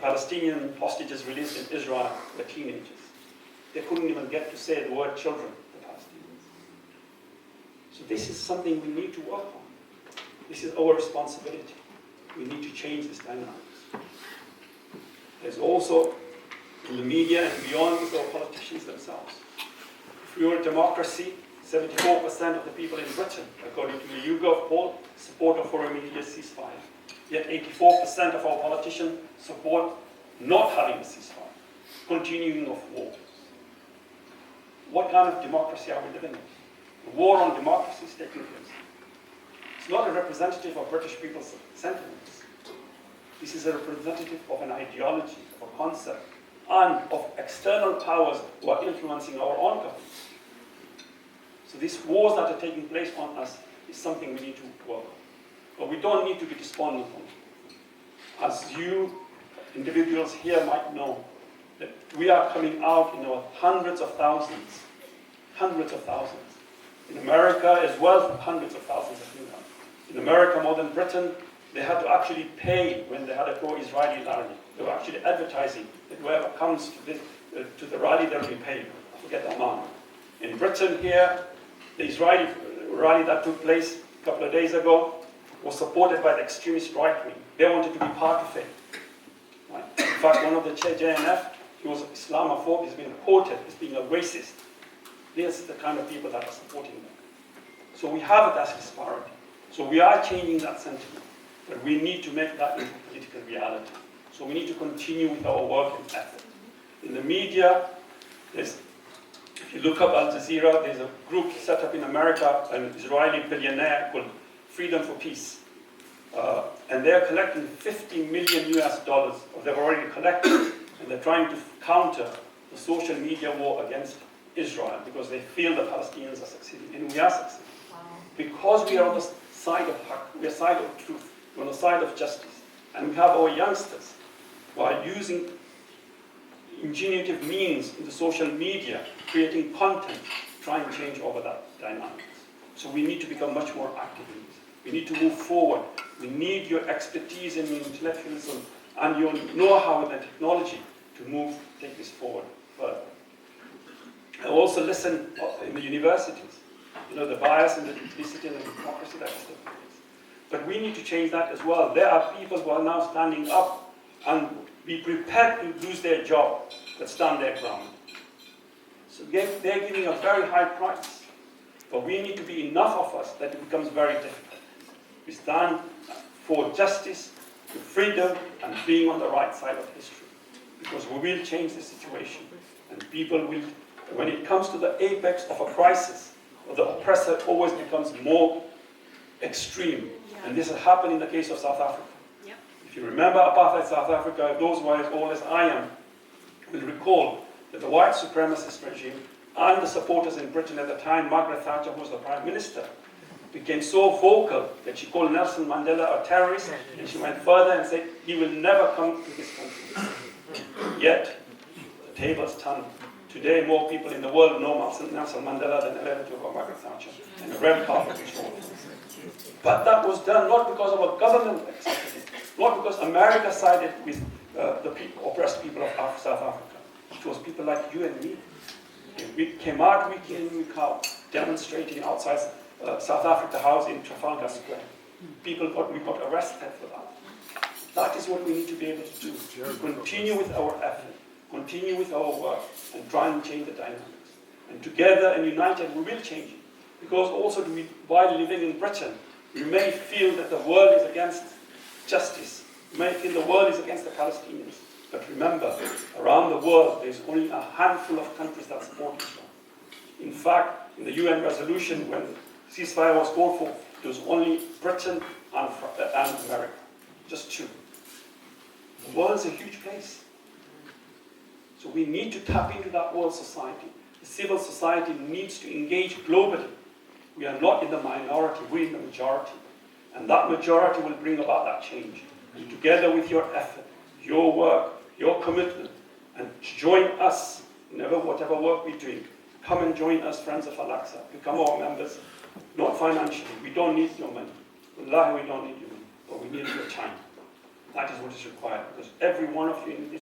Palestinian hostages released in Israel were teenagers. They couldn't even get to say the word children, the Palestinians. So this is something we need to work on. This is our responsibility. We need to change this dynamics. There's also, in the media and beyond, with our politicians themselves. If we were a democracy, 74% of the people in Britain, according to the YouGov poll, support a for immediate ceasefire. Yet 84% of our politicians support not having a ceasefire, continuing of war. What kind of democracy are we living in? The war on democracy is taking place. It's not a representative of British people's sentiments. This is a representative of an ideology, of a concept, and of external powers who are influencing our own government. So these wars that are taking place on us is something we need to work on. But we don't need to be despondent on it. As you individuals here might know, that we are coming out in our hundreds of thousands. In America as well, hundreds of thousands of new ones. In America, more than Britain, they had to actually pay when they had a pro-Israeli rally. They were actually advertising that whoever comes to the rally, they'll be paid. I forget the amount. In Britain here, the Israeli rally that took place a couple of days ago was supported by the extremist right wing. They wanted to be part of it. Right? In fact, one of the JNF, he was Islamophobe, he's been quoted as being a racist. This is the kind of people that are supporting them. So we have that disparity. So we are changing that sentiment, but we need to make that into political reality. So we need to continue with our work and effort. In the media, if you look up Al Jazeera, there's a group set up in America, an Israeli billionaire called Freedom for Peace. And they're collecting $50 million US, or they've already collected, and they're trying to counter the social media war against Israel because they feel the Palestinians are succeeding, and we are succeeding. Wow. Because we are on the side of haqq, we are on the side of truth, we're on the side of justice, and we have our youngsters who are using ingenuitive means in the social media, creating content, trying to change over that dynamics. So we need to become much more active in this. We need to move forward. We need your expertise and your intellectualism and your know-how and technology to take this forward further. I also listen in the universities, the bias and the duplicity and the hypocrisy that is taking place. But we need to change that as well. There are people who are now standing up and be prepared to lose their job, but stand their ground. So they're giving a very high price. But we need to be enough of us that it becomes very difficult. We stand for justice, for freedom, and being on the right side of history. Because we will change the situation. And people will, when it comes to the apex of a crisis, the oppressor always becomes more extreme. And this has happened in the case of South Africa. If you remember apartheid South Africa, those who are as old as I am will recall that the white supremacist regime and the supporters in Britain at the time, Margaret Thatcher, who was the Prime Minister, became so vocal that she called Nelson Mandela a terrorist, and she went further and said, he will never come to this country. Yet, the tables turned. Today, more people in the world know Nelson Mandela than the relative of Margaret Thatcher, and the red carpet was shown. But that was done not because of a government accepted it, not because America sided with the oppressed people of South Africa. It was people like you and me. We came out week in, week out, demonstrating outside South Africa House in Trafalgar Square. We got arrested for that. That is what we need to be able to do. Continue with our effort, continue with our work, and try and change the dynamics. And together and united, we will change it. Because also, while living in Britain, we may feel that the world is against justice. We may feel the world is against the Palestinians. But remember, around the world, there's only a handful of countries that support Israel. In fact, in the UN resolution, when ceasefire was called for, it was only Britain and America. Just two. The world is a huge place. So we need to tap into that world society. The civil society needs to engage globally. We are not in the minority, we're in the majority. And that majority will bring about that change. And together with your effort, your work, your commitment, and join us in whatever work we're doing. Come and join us, friends of Al-Aqsa. Become our members, not financially. We don't need your money. Wallahi, we don't need your money, but we need your time. That is what is required, because every one of you in this